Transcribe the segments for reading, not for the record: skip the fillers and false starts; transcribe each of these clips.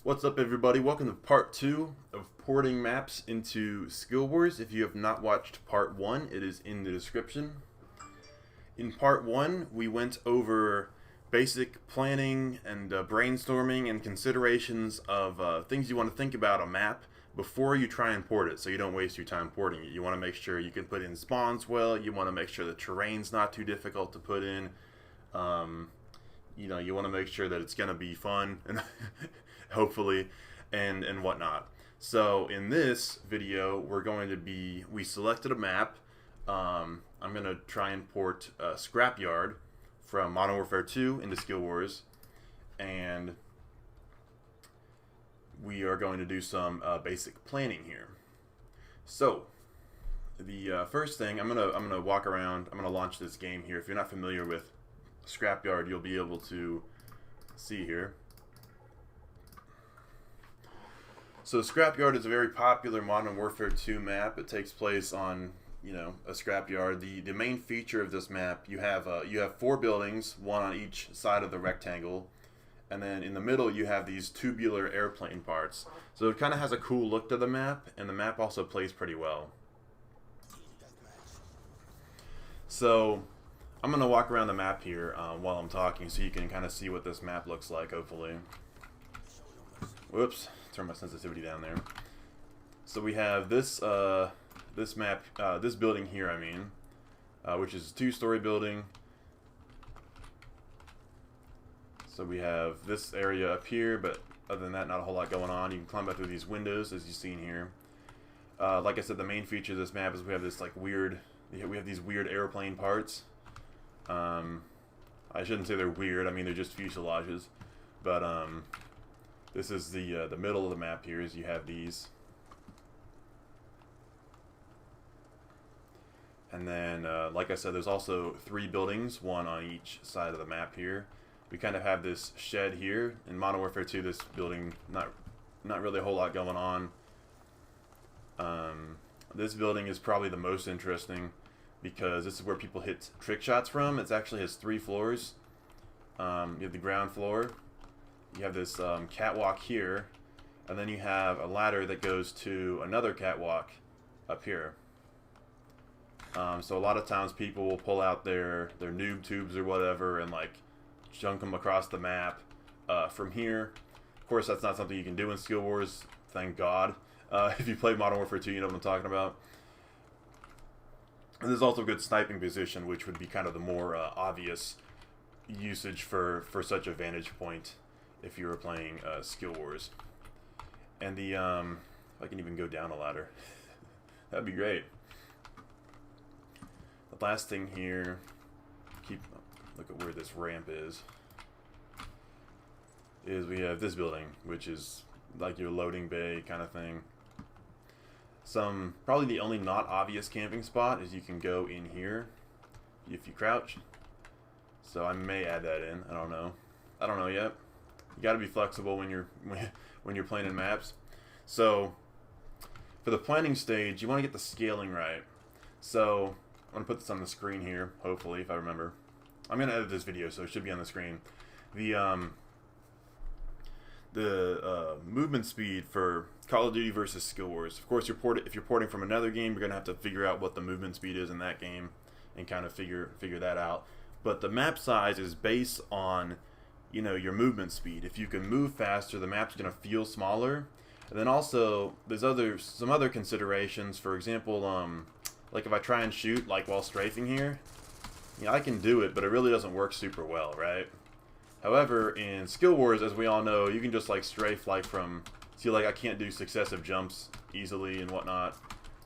What's up, everybody? Welcome to part 2 of porting maps into SkillWarz. If you have not watched part 1, it is in the description. In part 1, we went over basic planning and brainstorming and considerations of things you want to think about a map before you try and port it, so you don't waste your time porting it. You want to make sure you can put in spawns well. You want to make sure the terrain's not too difficult to put in. You want to make sure that it's going to be fun and hopefully and whatnot. So in this video we selected a map. I'm going to try and port Scrapyard from Modern Warfare 2 into SkillWarz, and we are going to do some basic planning here. So the first thing, I'm gonna walk around. I'm gonna launch this game here. If you're not familiar with Scrapyard, you'll be able to see here. So Scrapyard is a very popular Modern Warfare 2 map. It takes place on, a scrapyard. The main feature of this map, you have 4 buildings, one on each side of the rectangle, and then in the middle you have these tubular airplane parts. So it kind of has a cool look to the map, and the map also plays pretty well. So I'm going to walk around the map here while I'm talking so you can kind of see what this map looks like, hopefully. Whoops, turn my sensitivity down there. So we have this building here, which is a 2-story building. So we have this area up here, but other than that, not a whole lot going on. You can climb up through these windows, as you've seen here. Like I said, the main feature of this map is we have this we have these weird airplane parts. I shouldn't say they're weird. They're just fuselages. But this is the middle of the map here. Is you have these, and then like I said, there's also 3 buildings, one on each side of the map here. We kind of have this shed here. In Modern Warfare 2, this building not really a whole lot going on. This building is probably the most interesting, because this is where people hit trick shots from. It actually has 3 floors. You have the ground floor, you have this catwalk here, and then you have a ladder that goes to another catwalk up here. So a lot of times people will pull out their noob tubes or whatever and junk them across the map from here. Of course, that's not something you can do in SkillWarz, thank God. If you play Modern Warfare 2, you know what I'm talking about. And there's also a good sniping position, which would be kind of the more obvious usage for such a vantage point if you were playing SkillWarz. And if I can even go down a ladder, that'd be great. The last thing here, look at where this ramp is we have this building, which is like your loading bay kind of thing. Probably the only not obvious camping spot is you can go in here if you crouch. So I may add that in. I don't know yet. You got to be flexible when you're playing in maps. So for the planning stage, you want to get the scaling right. So I'm gonna put this on the screen here, hopefully, if I remember. I'm gonna edit this video, so it should be on the screen. The movement speed for Call of Duty versus SkillWarz. Of course, if you're porting from another game, you're gonna have to figure out what the movement speed is in that game and kind of figure that out. But the map size is based on, your movement speed. If you can move faster, the map's gonna feel smaller. And then also, there's some other considerations. For example, like if I try and shoot while strafing here, I can do it, but it really doesn't work super well, right? However, in SkillWarz, as we all know, you can just strafe from. See, I can't do successive jumps easily and whatnot.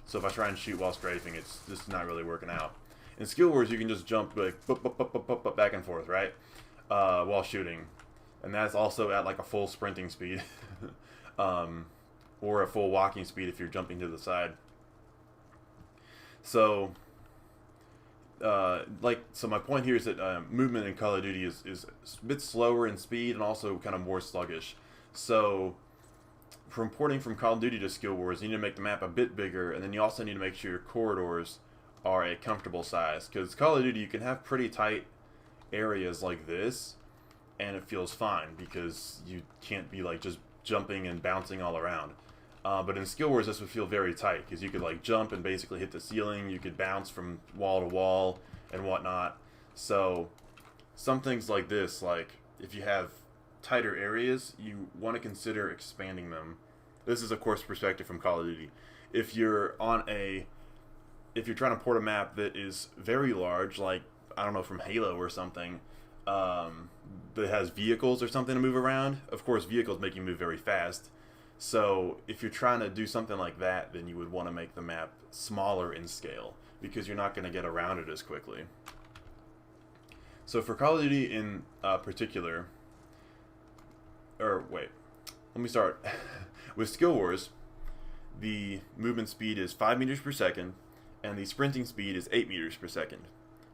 So if I try and shoot while strafing, it's just not really working out. In SkillWarz, you can just jump back and forth, right? While shooting, and that's also at a full sprinting speed, or a full walking speed if you're jumping to the side. So, so my point here is that movement in Call of Duty is a bit slower in speed and also kind of more sluggish. So, from porting from Call of Duty to SkillWarz, you need to make the map a bit bigger, and then you also need to make sure your corridors are a comfortable size. Because Call of Duty, you can have pretty tight areas like this, and it feels fine because you can't be just jumping and bouncing all around. But in SkillWarz, this would feel very tight because you could like jump and basically hit the ceiling. You could bounce from wall to wall and whatnot. So some things like this, like if you have tighter areas, you want to consider expanding them. This is, of course, perspective from Call of Duty. If you're trying to port a map that is very large, like I don't know, from Halo or something, that has vehicles or something to move around. Of course, vehicles make you move very fast. So if you're trying to do something like that, then you would want to make the map smaller in scale because you're not going to get around it as quickly. So for Call of Duty in particular, let me start. With SkillWarz, the movement speed is 5 meters per second, and the sprinting speed is 8 meters per second,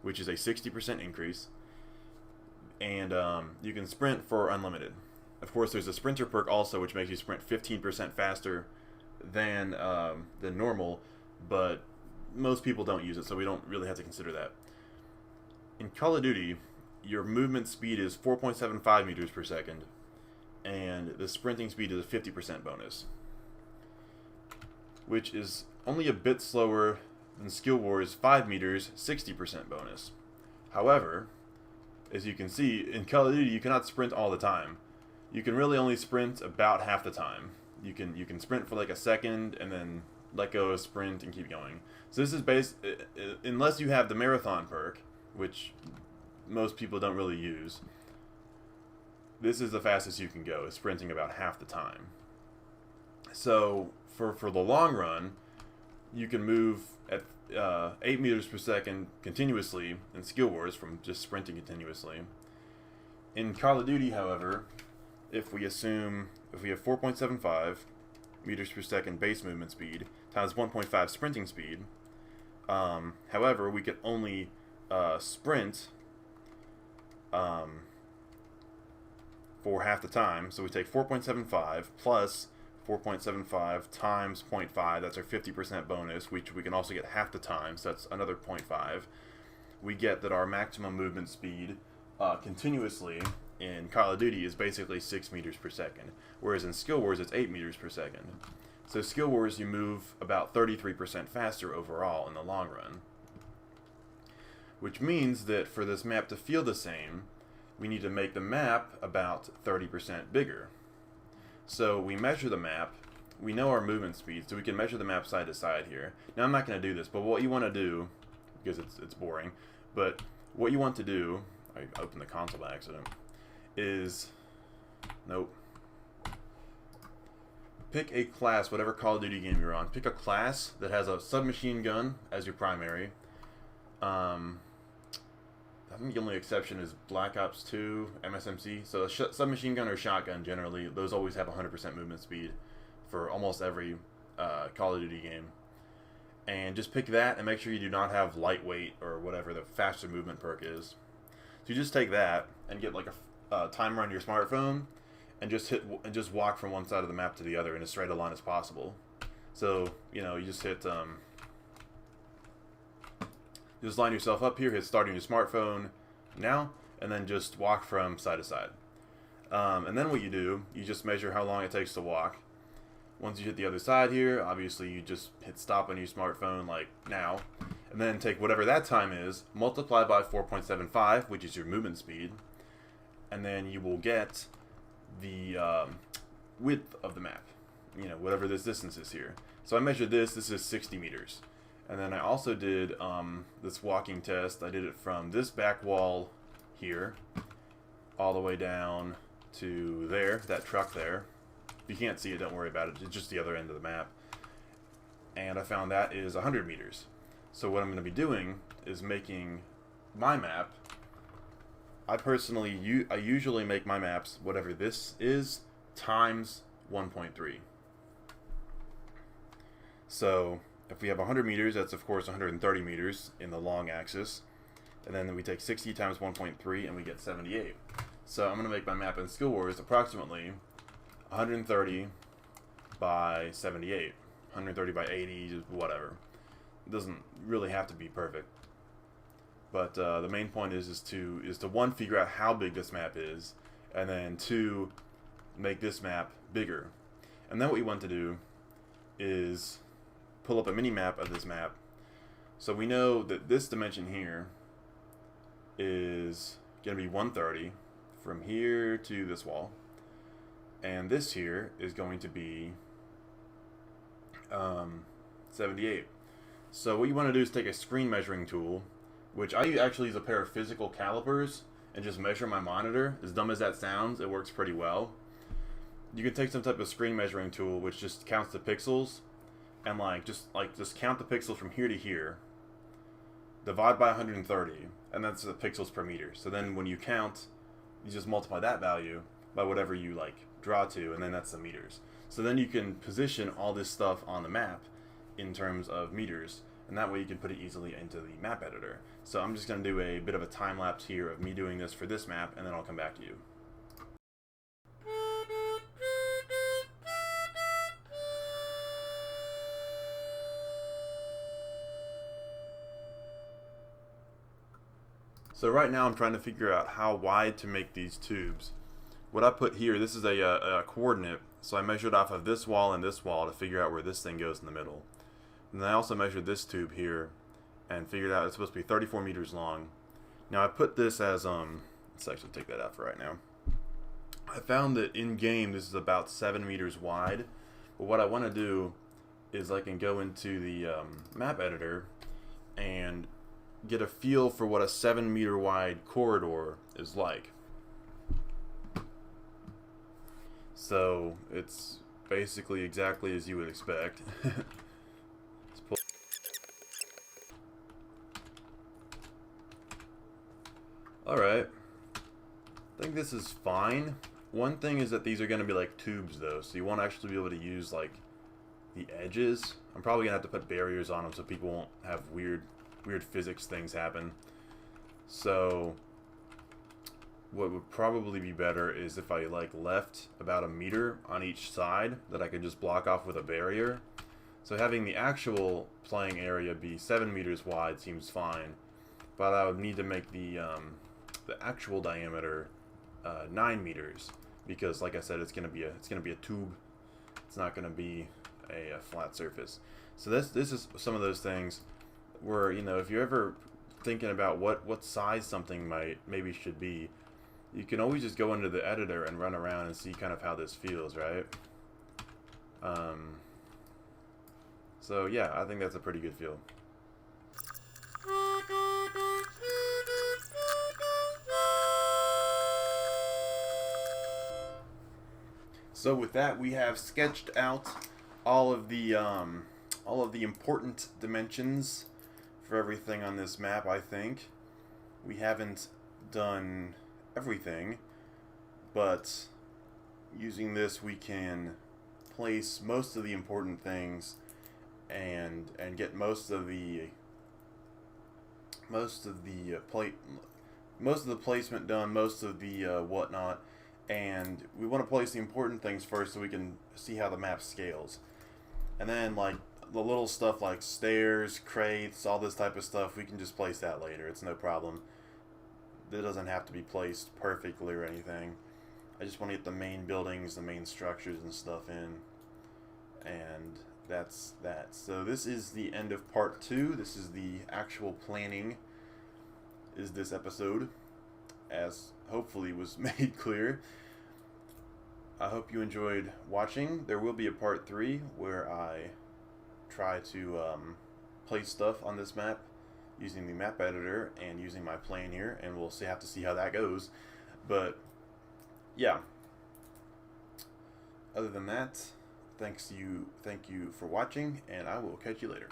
which is a 60% increase. And you can sprint for unlimited. Of course, there's a sprinter perk also, which makes you sprint 15% faster than normal, but most people don't use it, so we don't really have to consider that. In Call of Duty, your movement speed is 4.75 meters per second, and the sprinting speed is a 50% bonus, which is only a bit slower than SkillWarz 5 meters, 60% bonus. However, as you can see, in Call of Duty, you cannot sprint all the time. You can really only sprint about half the time. You can sprint for like a second and then let go of sprint and keep going. So this is unless you have the marathon perk, which most people don't really use. This is the fastest you can go, is sprinting about half the time. So for the long run, you can move at 8 meters per second continuously in SkillWarz from just sprinting continuously. In Call of Duty, however, if we have 4.75 meters per second base movement speed times 1.5 sprinting speed, however, we can only sprint for half the time. So we take 4.75 plus 4.75 times 0.5, that's our 50% bonus, which we can also get half the time, so that's another 0.5. We get that our maximum movement speed continuously in Call of Duty is basically 6 meters per second, whereas in SkillWarz it's 8 meters per second. So SkillWarz, you move about 33% faster overall in the long run, which means that for this map to feel the same, we need to make the map about 30% bigger. So we measure the map, we know our movement speed, so we can measure the map side to side here. Now I'm not going to do this, but what you want to do, because it's boring, but what you want to do, I opened the console by accident, is, pick a class, whatever Call of Duty game you're on, pick a class that has a submachine gun as your primary. I think the only exception is Black Ops 2, MSMC. So a submachine gun or shotgun, generally, those always have 100% movement speed for almost every Call of Duty game. And just pick that and make sure you do not have lightweight or whatever the faster movement perk is. So you just take that and get like a timer on your smartphone and just walk from one side of the map to the other in as straight a line as possible. So, you just hit... just line yourself up here, hit start on your smartphone now, and then just walk from side to side. And then what you do, you just measure how long it takes to walk. Once you hit the other side here, obviously you just hit stop on your smartphone like now, and then take whatever that time is, multiply by 4.75, which is your movement speed, and then you will get the width of the map, whatever this distance is here. So I measured this is 60 meters. And then I also did this walking test. I did it from this back wall here all the way down to there, that truck there. If you can't see it, don't worry about it. It's just the other end of the map. And I found that is 100 meters. So what I'm going to be doing is making my map. I usually make my maps, whatever this is, times 1.3. So if we have 100 meters, that's of course 130 meters in the long axis. And then we take 60 times 1.3 and we get 78. So I'm going to make my map in SkillWarz approximately 130 by 78. 130 by 80, whatever. It doesn't really have to be perfect. But the main point is to one, figure out how big this map is, and then two, make this map bigger. And then what you want to do is pull up a mini map of this map. So we know that this dimension here is going to be 130 from here to this wall. And this here is going to be 78. So what you want to do is take a screen measuring tool, which I actually use a pair of physical calipers and just measure my monitor. As dumb as that sounds, it works pretty well. You can take some type of screen measuring tool which just counts the pixels and just count the pixels from here to here. Divide by 130, and that's the pixels per meter. So then when you count, you just multiply that value by whatever you draw to, and then that's the meters. So then you can position all this stuff on the map in terms of meters, and that way you can put it easily into the map editor. So I'm just going to do a bit of a time lapse here of me doing this for this map, and then I'll come back to you. So right now I'm trying to figure out how wide to make these tubes. What I put here, this is a coordinate, so I measured off of this wall and this wall to figure out where this thing goes in the middle. And then I also measured this tube here and figured out it's supposed to be 34 meters long. Now I put this as, let's actually take that out for right now. I found that in game this is about 7 meters wide, but what I want to do is I can go into the map editor and get a feel for what a 7 meter wide corridor is like. So it's basically exactly as you would expect. Alright, I think this is fine. One thing is that these are going to be like tubes though, so you won't actually be able to use the edges. I'm probably going to have to put barriers on them so people won't have weird physics things happen. So what would probably be better is if I left about a meter on each side that I could just block off with a barrier. So having the actual playing area be 7 meters wide seems fine, but I would need to make the actual diameter 9 meters, because like I said, it's gonna be a tube. It's not gonna be a flat surface. So this is some of those things where, you know, if you're ever thinking about what size something maybe should be, you can always just go into the editor and run around and see kind of how this feels, right? So yeah, I think that's a pretty good feel. So with that, we have sketched out all of the important dimensions for everything on this map. I think we haven't done everything, but using this we can place most of the important things and get most of the placement done, most of the whatnot. And we want to place the important things first so we can see how the map scales. And then the little stuff like stairs, crates, all this type of stuff, we can just place that later. It's no problem. It doesn't have to be placed perfectly or anything. I just want to get the main buildings, the main structures and stuff in. And that's that. So this is the end of part 2. This is the actual planning, is this episode, as hopefully was made clear. I hope you enjoyed watching. There will be a part 3 where I try to place stuff on this map using the map editor and using my plane here, and we'll have to see how that goes. But yeah, other than that, thank you for watching, and I will catch you later.